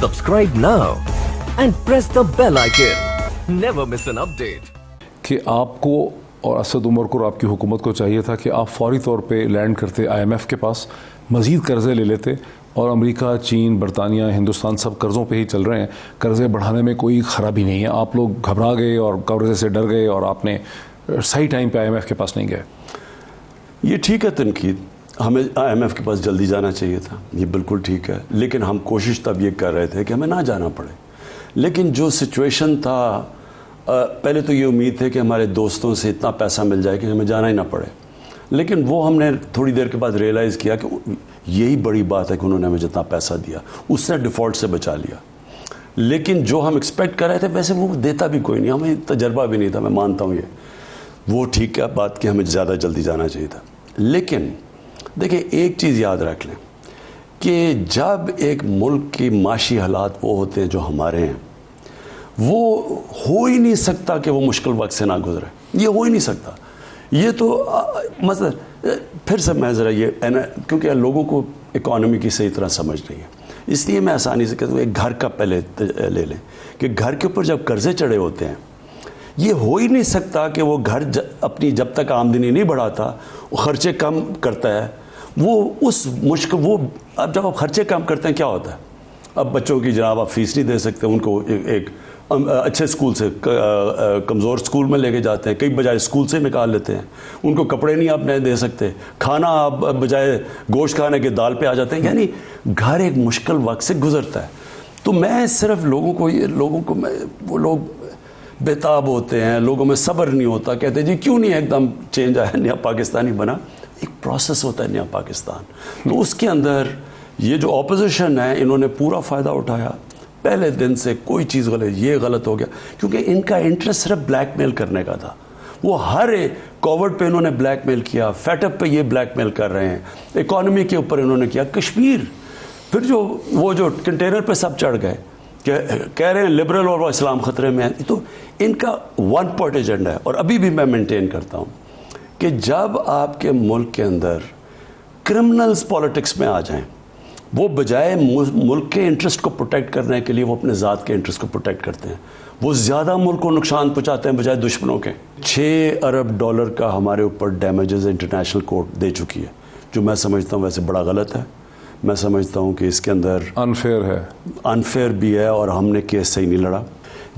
Subscribe now and press the bell icon. Never miss an update. کہ آپ کو اور اسد عمر کو اور آپ کی حکومت کو چاہیے تھا کہ آپ فوری طور پہ لینڈ کرتے IMF کے پاس، مزید قرضے لے لیتے، اور امریکہ، چین، برطانیہ، ہندوستان سب قرضوں پہ ہی چل رہے ہیں، قرضے بڑھانے میں کوئی خرابی نہیں ہے. آپ لوگ گھبرا گئے اور قرضے سے ڈر گئے اور آپ نے صحیح ٹائم پہ IMF کے پاس نہیں گئے. یہ ٹھیک ہے تنقید، ہمیں IMF کے پاس جلدی جانا چاہیے تھا، یہ بالکل ٹھیک ہے، لیکن ہم کوشش تب یہ کر رہے تھے کہ ہمیں نہ جانا پڑے. لیکن جو سچویشن تھا، پہلے تو یہ امید تھی کہ ہمارے دوستوں سے اتنا پیسہ مل جائے کہ ہمیں جانا ہی نہ پڑے، لیکن وہ ہم نے تھوڑی دیر کے بعد ریئلائز کیا کہ یہی بڑی بات ہے کہ انہوں نے ہمیں جتنا پیسہ دیا اس نے ڈیفالٹ سے بچا لیا. لیکن جو ہم ایکسپیکٹ کر رہے تھے ویسے وہ دیتا بھی کوئی نہیں، ہمیں تجربہ بھی نہیں تھا. میں مانتا ہوں یہ وہ ٹھیک ہے بات کہ ہمیں زیادہ جلدی جانا چاہیے تھا. لیکن دیکھیں ایک چیز یاد رکھ لیں کہ جب ایک ملک کی معاشی حالات وہ ہوتے ہیں جو ہمارے ہیں، وہ ہو ہی نہیں سکتا کہ وہ مشکل وقت سے نہ گزرے، یہ ہو ہی نہیں سکتا. یہ تو مثلا پھر سے میں ذرا یہ کیونکہ لوگوں کو اکانومی کی صحیح طرح سمجھ نہیں ہے، اس لیے میں آسانی سے کہتا ہوں ایک گھر کا پہلے لے لیں کہ گھر کے اوپر جب قرضے چڑھے ہوتے ہیں، یہ ہو ہی نہیں سکتا کہ وہ گھر اپنی جب تک آمدنی نہیں بڑھاتا وہ خرچے کم کرتا ہے. وہ اس مشکل وہ اب جب آپ خرچے کم کرتے ہیں کیا ہوتا ہے؟ اب بچوں کی جناب آپ فیس نہیں دے سکتے، ان کو ایک اچھے اسکول سے کمزور اسکول میں لے کے جاتے ہیں، کئی بجائے اسکول سے نکال لیتے ہیں. ان کو کپڑے نہیں آپ نہیں دے سکتے، کھانا آپ بجائے گوشت کھانے کے دال پہ آ جاتے ہیں. یعنی گھر ایک مشکل وقت سے گزرتا ہے. تو میں صرف لوگوں کو وہ لوگ بےتاب ہوتے ہیں، لوگوں میں صبر نہیں ہوتا، کہتے ہیں جی کیوں نہیں ایک دم چینج آیا، نیا پاکستانی بنا. ایک پروسیس ہوتا ہے نیا پاکستان. تو اس کے اندر یہ جو اپوزیشن ہے انہوں نے پورا فائدہ اٹھایا پہلے دن سے. کوئی چیز غلط، یہ غلط ہو گیا کیونکہ ان کا انٹرسٹ صرف بلیک میل کرنے کا تھا. وہ ہر کووڈ پہ انہوں نے بلیک میل کیا، فیٹ اپ پہ یہ بلیک میل کر رہے ہیں، اکانومی کے اوپر انہوں نے کیا. کشمیر پھر وہ جو کنٹینر پہ سب چڑھ گئے کہ کہہ رہے ہیں لبرل اور اسلام خطرے میں ہیں. تو ان کا ون پوائنٹ ایجنڈا ہے. اور ابھی بھی میں مینٹین کرتا ہوں کہ جب آپ کے ملک کے اندر کرمنلز پالیٹکس میں آ جائیں، وہ بجائے ملک کے انٹرسٹ کو پروٹیکٹ کرنے کے لیے وہ اپنے ذات کے انٹرسٹ کو پروٹیکٹ کرتے ہیں. وہ زیادہ ملک کو نقصان پہنچاتے ہیں بجائے دشمنوں کے. 6 ارب ڈالر کا ہمارے اوپر ڈیمیجز انٹرنیشنل کورٹ دے چکی ہے، جو میں سمجھتا ہوں ویسے بڑا غلط ہے. میں سمجھتا ہوں کہ اس کے اندر انفیئر بھی ہے اور ہم نے کیس صحیح نہیں لڑا.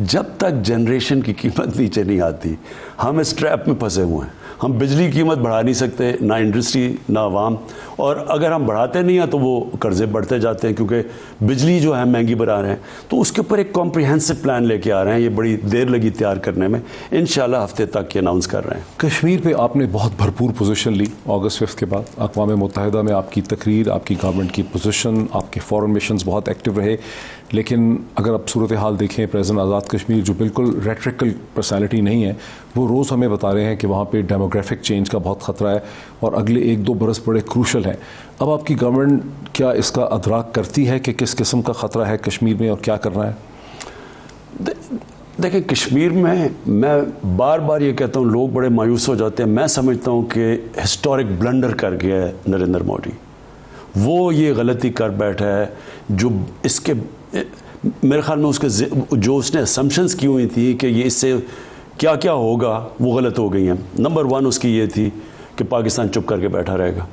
جب تک جنریشن کی قیمت نیچے نہیں آتی ہم اس ٹریپ میں پھنسے ہوئے ہیں. ہم بجلی کی قیمت بڑھا نہیں سکتے، نہ انڈسٹری نہ عوام، اور اگر ہم بڑھاتے نہیں ہیں تو وہ قرضے بڑھتے جاتے ہیں کیونکہ بجلی جو ہے مہنگی بنا رہے ہیں. تو اس کے اوپر ایک کمپریہنسو پلان لے کے آ رہے ہیں. یہ بڑی دیر لگی تیار کرنے میں، انشاءاللہ ہفتے تک یہ اناؤنس کر رہے ہیں. کشمیر پہ آپ نے بہت بھرپور پوزیشن لی اگست 5 کے بعد. اقوام متحدہ میں آپ کی تقریر، آپ کی گورنمنٹ کی پوزیشن، آپ کے فورن مشنز بہت ایکٹیو رہے. لیکن اگر آپ صورتحال دیکھیں پریزیڈنٹ آزاد کشمیر جو بالکل ریٹریکل پرسنالٹی نہیں ہے، وہ روز ہمیں بتا رہے ہیں کہ وہاں پہ ڈیموگرافک چینج کا بہت خطرہ ہے اور اگلے 1-2 برس بڑے کروشل ہیں. اب آپ کی گورنمنٹ کیا اس کا ادراک کرتی ہے کہ کس قسم کا خطرہ ہے کشمیر میں اور کیا کرنا ہے؟ دیکھیں کشمیر میں بار بار یہ کہتا ہوں، لوگ بڑے مایوس ہو جاتے ہیں. میں سمجھتا ہوں کہ ہسٹورک بلنڈر کر گیا ہے نریندر مودی. وہ یہ غلطی کر بیٹھا ہے جو اس کے میرے خیال میں جو اس نے اسمپشنز کی ہوئی تھی کہ یہ اس سے کیا کیا ہوگا وہ غلط ہو گئی ہیں. نمبر 1 اس کی یہ تھی کہ پاکستان چپ کر کے بیٹھا رہے گا،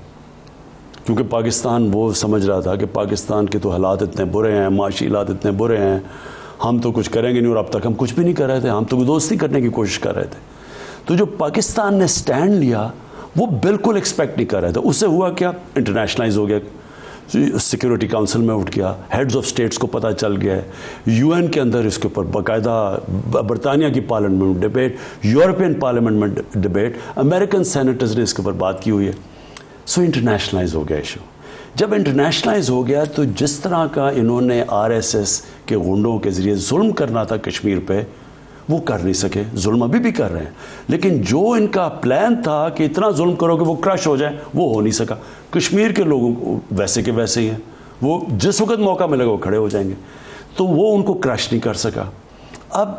کیونکہ پاکستان وہ سمجھ رہا تھا کہ پاکستان کے تو حالات اتنے برے ہیں، معاشی حالات اتنے برے ہیں، ہم تو کچھ کریں گے نہیں. اور اب تک ہم کچھ بھی نہیں کر رہے تھے، ہم تو دوستی کرنے کی کوشش کر رہے تھے. تو جو پاکستان نے سٹینڈ لیا وہ بالکل ایکسپیکٹ نہیں کر رہے تھے. اس سے ہوا کیا؟ انٹرنیشنلائز ہو گیا، سیکیورٹی کاؤنسل میں اٹھ گیا، ہیڈز آف سٹیٹس کو پتہ چل گیا، UN کے اندر اس کے اوپر باقاعدہ برطانیہ کی پارلیمنٹ میں ڈبیٹ، یورپین پارلیمنٹ میں ڈبیٹ، امریکن سینیٹرز نے اس کے اوپر بات کی ہوئی ہے. سو انٹرنیشنلائز ہو گیا ایشو. جب انٹرنیشنلائز ہو گیا تو جس طرح کا انہوں نے RSS کے غنڈوں کے ذریعے ظلم کرنا تھا کشمیر پہ وہ کر نہیں سکے. ظلم ابھی بھی کر رہے ہیں، لیکن جو ان کا پلان تھا کہ اتنا ظلم کرو کہ وہ کرش ہو جائے وہ ہو نہیں سکا. کشمیر کے لوگوں کو ویسے کے ویسے ہی ہیں، وہ جس وقت موقع ملے گا وہ کھڑے ہو جائیں گے. تو وہ ان کو کرش نہیں کر سکا. اب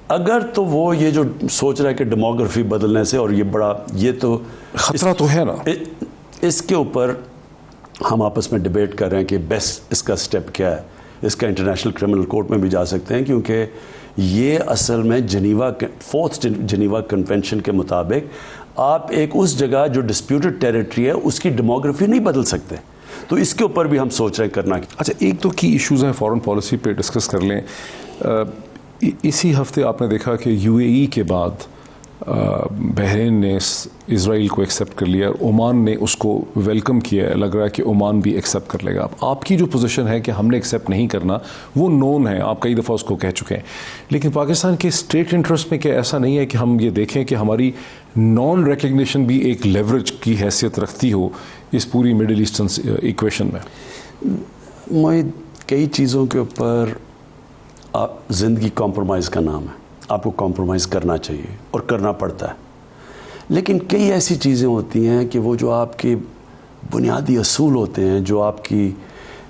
اگر تو وہ یہ جو سوچ رہا ہے کہ ڈیموگرافی بدلنے سے، اور یہ بڑا یہ تو خطرہ تو ہے نا، اس کے اوپر ہم آپس میں ڈیبیٹ کر رہے ہیں کہ بیسٹ اس کا سٹیپ کیا ہے. اس کا انٹرنیشنل کرمنل کورٹ میں بھی جا سکتے ہیں، کیونکہ یہ اصل میں فورتھ جنیوا کنونشن کے مطابق آپ ایک اس جگہ جو ڈسپیوٹڈ ٹیریٹری ہے اس کی ڈیموگرافی نہیں بدل سکتے. تو اس کے اوپر بھی ہم سوچ رہے ہیں کرنا. اچھا، ایک تو کی ایشوز ہیں فارن پالیسی پہ ڈسکس کر لیں. اسی ہفتے آپ نے دیکھا کہ یو اے ای کے بعد بحرین نے اسرائیل کو ایکسیپٹ کر لیا، عمان نے اس کو ویلکم کیا ہے. لگ رہا ہے کہ عمان بھی ایکسیپٹ کر لے گا. اب آپ کی جو پوزیشن ہے کہ ہم نے ایکسیپٹ نہیں کرنا وہ نون ہے، آپ کئی دفعہ اس کو کہہ چکے ہیں، لیکن پاکستان کے اسٹیٹ انٹرسٹ میں کیا ایسا نہیں ہے کہ ہم یہ دیکھیں کہ ہماری نان ریکگنیشن بھی ایک لیوریج کی حیثیت رکھتی ہو اس پوری مڈل ایسٹرن ایکویشن میں؟ معید، کئی چیزوں کے اوپر زندگی کمپرومائز کا نام ہے. آپ کو کمپرومائز کرنا چاہیے اور کرنا پڑتا ہے، لیکن کئی ایسی چیزیں ہوتی ہیں کہ وہ جو آپ کے بنیادی اصول ہوتے ہیں، جو آپ کی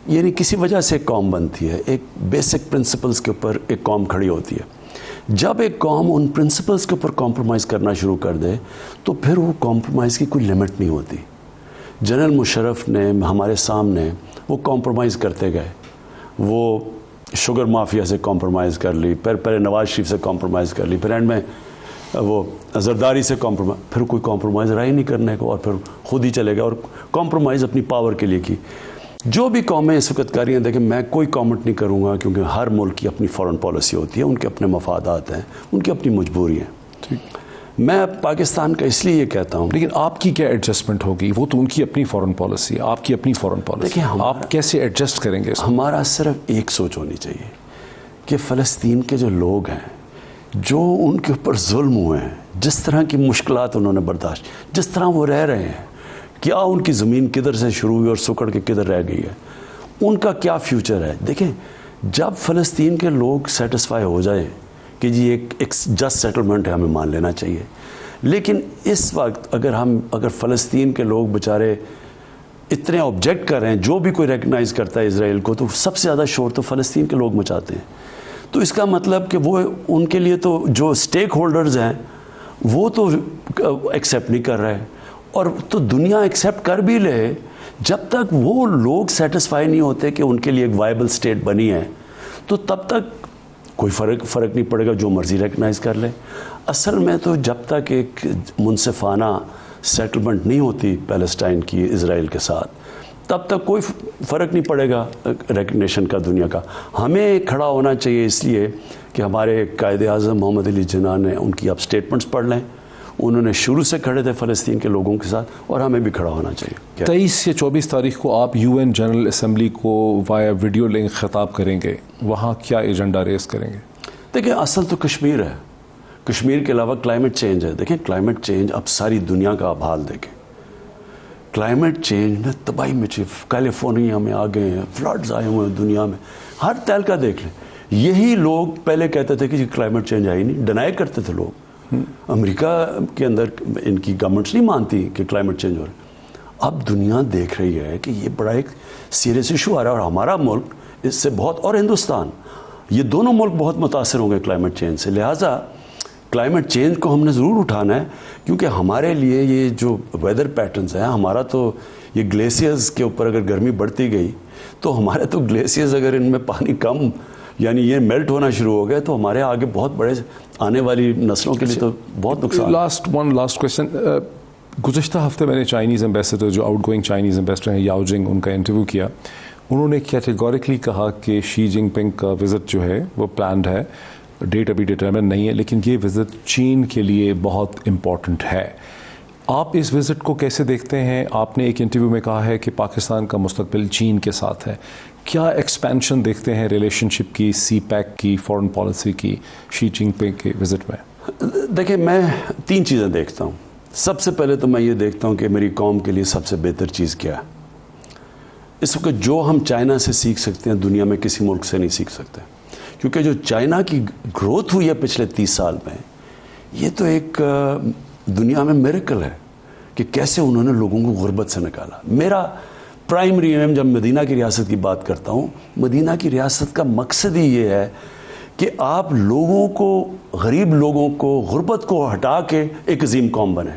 یعنی کسی وجہ سے ایک قوم بنتی ہے، ایک بیسک پرنسپلز کے اوپر ایک قوم کھڑی ہوتی ہے. جب ایک قوم ان پرنسپلز کے اوپر کمپرومائز کرنا شروع کر دے تو پھر وہ کمپرومائز کی کوئی لمٹ نہیں ہوتی. جنرل مشرف نے ہمارے سامنے وہ کمپرومائز کرتے گئے. وہ شوگر مافیا سے کمپرومائز کر لی، پہلے نواز شریف سے کمپرومائز کر لی، پھر اینڈ میں وہ زرداری سے کمپرومائز، پھر کوئی کمپرومائز رہا ہی نہیں کرنے کو، اور پھر خود ہی چلے گئے اور کمپرومائز اپنی پاور کے لیے کی. جو بھی قومیں اس وقت کر رہی ہیں، دیکھیں میں کوئی کامنٹ نہیں کروں گا، کیونکہ ہر ملک کی اپنی فارن پالیسی ہوتی ہے، ان کے اپنے مفادات ہیں، ان کی اپنی مجبوری ہیں. میں پاکستان کا اس لیے یہ کہتا ہوں. لیکن آپ کی کیا ایڈجسٹمنٹ ہوگی؟ وہ تو ان کی اپنی فارن پالیسی، آپ کی اپنی فارن پالیسی. دیکھیں آپ کیسے ایڈجسٹ کریں گے؟ ہمارا صرف ایک سوچ ہونی چاہیے کہ فلسطین کے جو لوگ ہیں، جو ان کے اوپر ظلم ہوئے ہیں، جس طرح کی مشکلات انہوں نے برداشت، جس طرح وہ رہ رہے ہیں، کیا ان کی زمین کدھر سے شروع ہوئی اور سکڑ کے کدھر رہ گئی ہے، ان کا کیا فیوچر ہے. دیکھیں، جب فلسطین کے لوگ سیٹسفائی ہو جائیں کہ جی ایک جسٹ سیٹلمنٹ ہے، ہمیں مان لینا چاہیے. لیکن اس وقت اگر فلسطین کے لوگ بیچارے اتنے آبجیکٹ کر رہے ہیں، جو بھی کوئی ریکگنائز کرتا ہے اسرائیل کو، تو سب سے زیادہ شور تو فلسطین کے لوگ مچاتے ہیں. تو اس کا مطلب کہ وہ ان کے لیے تو جو اسٹیک ہولڈرز ہیں وہ تو ایکسیپٹ نہیں کر رہے، اور تو دنیا ایکسیپٹ کر بھی لے، جب تک وہ لوگ سیٹسفائی نہیں ہوتے کہ ان کے لیے ایک وائبل اسٹیٹ بنی ہے، تو تب تک کوئی فرق نہیں پڑے گا، جو مرضی ریکگنائز کر لے. اصل میں تو جب تک ایک منصفانہ سیٹلمنٹ نہیں ہوتی پیلسٹائن کی اسرائیل کے ساتھ، تب تک کوئی فرق نہیں پڑے گا ریکگنیشن کا دنیا کا. ہمیں کھڑا ہونا چاہیے، اس لیے کہ ہمارے قائد اعظم محمد علی جناح نے ان کی آپ سٹیٹمنٹس پڑھ لیں. انہوں نے شروع سے کھڑے تھے فلسطین کے لوگوں کے ساتھ، اور ہمیں بھی کھڑا ہونا چاہیے. 23 یا 24 تاریخ کو آپ یو این جنرل اسمبلی کو وایا ویڈیو لنک خطاب کریں گے، وہاں کیا ایجنڈا ریز کریں گے؟ دیکھیں، اصل تو کشمیر ہے. کشمیر کے علاوہ کلائمیٹ چینج ہے. دیکھیں، کلائمیٹ چینج اب ساری دنیا کا اب حال دیکھیں. کلائمیٹ چینج نے تباہی مچی. کیلیفورنیا میں آ گئے ہیں، فلڈز آئے ہوئے ہیں دنیا میں، ہر تہلکہ دیکھ لیں. یہی لوگ پہلے کہتے تھے کہ کلائمیٹ چینج آئی نہیں، ڈینائی کرتے تھے لوگ. امریکہ کے اندر ان کی گورنمنٹس نہیں مانتی کہ کلائمیٹ چینج ہو رہا ہے. اب دنیا دیکھ رہی ہے کہ یہ بڑا ایک سیریس ایشو آ رہا ہے، اور ہمارا ملک اس سے بہت، اور ہندوستان، یہ دونوں ملک بہت متاثر ہوں گے کلائمیٹ چینج سے. لہٰذا کلائمیٹ چینج کو ہم نے ضرور اٹھانا ہے، کیونکہ ہمارے لیے یہ جو ویدر پیٹرنز ہیں، ہمارا تو یہ گلیشیئرز کے اوپر اگر گرمی بڑھتی گئی تو ہمارے تو گلیشیئرز اگر ان میں پانی کم یعنی یہ میلٹ ہونا شروع ہو گئے تو ہمارے آگے بہت بڑے آنے والی نسلوں کے لیے تو بہت نقصان. Last question. گزشتہ ہفتے میں نے چائنیز ایمبیسڈر، جو آؤٹ گوئنگ چائنیز ایمبیسڈر ہیں یاؤ جنگ، ان کا انٹرویو کیا. انہوں نے کیٹیگوریکلی کہا کہ شی جن پنگ کا وزٹ جو ہے وہ پلانڈ ہے، ڈیٹ ابھی ڈیٹرمن نہیں ہے، لیکن یہ وزٹ چین کے لیے بہت امپورٹنٹ ہے. آپ اس وزٹ کو کیسے دیکھتے ہیں؟ آپ نے ایک انٹرویو میں کہا ہے کہ پاکستان کا مستقبل چین کے ساتھ ہے. کیا ایکسپینشن دیکھتے ہیں ریلیشن شپ کی، سی پیک کی، فارن پالیسی کی شی جن پنگ کے وزٹ میں؟ دیکھیں، میں 3 چیزیں دیکھتا ہوں. سب سے پہلے تو میں یہ دیکھتا ہوں کہ میری قوم کے لیے سب سے بہتر چیز کیا ہے. اس وقت جو ہم چائنا سے سیکھ سکتے ہیں، دنیا میں کسی ملک سے نہیں سیکھ سکتے. کیونکہ جو چائنا کی گروتھ ہوئی ہے پچھلے 30 سال میں، یہ تو ایک دنیا میں میریکل ہے کہ کیسے انہوں نے لوگوں کو غربت سے نکالا. میرا پرائمری ایم جب مدینہ کی ریاست کی بات کرتا ہوں، مدینہ کی ریاست کا مقصد ہی یہ ہے کہ آپ لوگوں کو، غریب لوگوں کو، غربت کو ہٹا کے ایک عظیم قوم بنیں.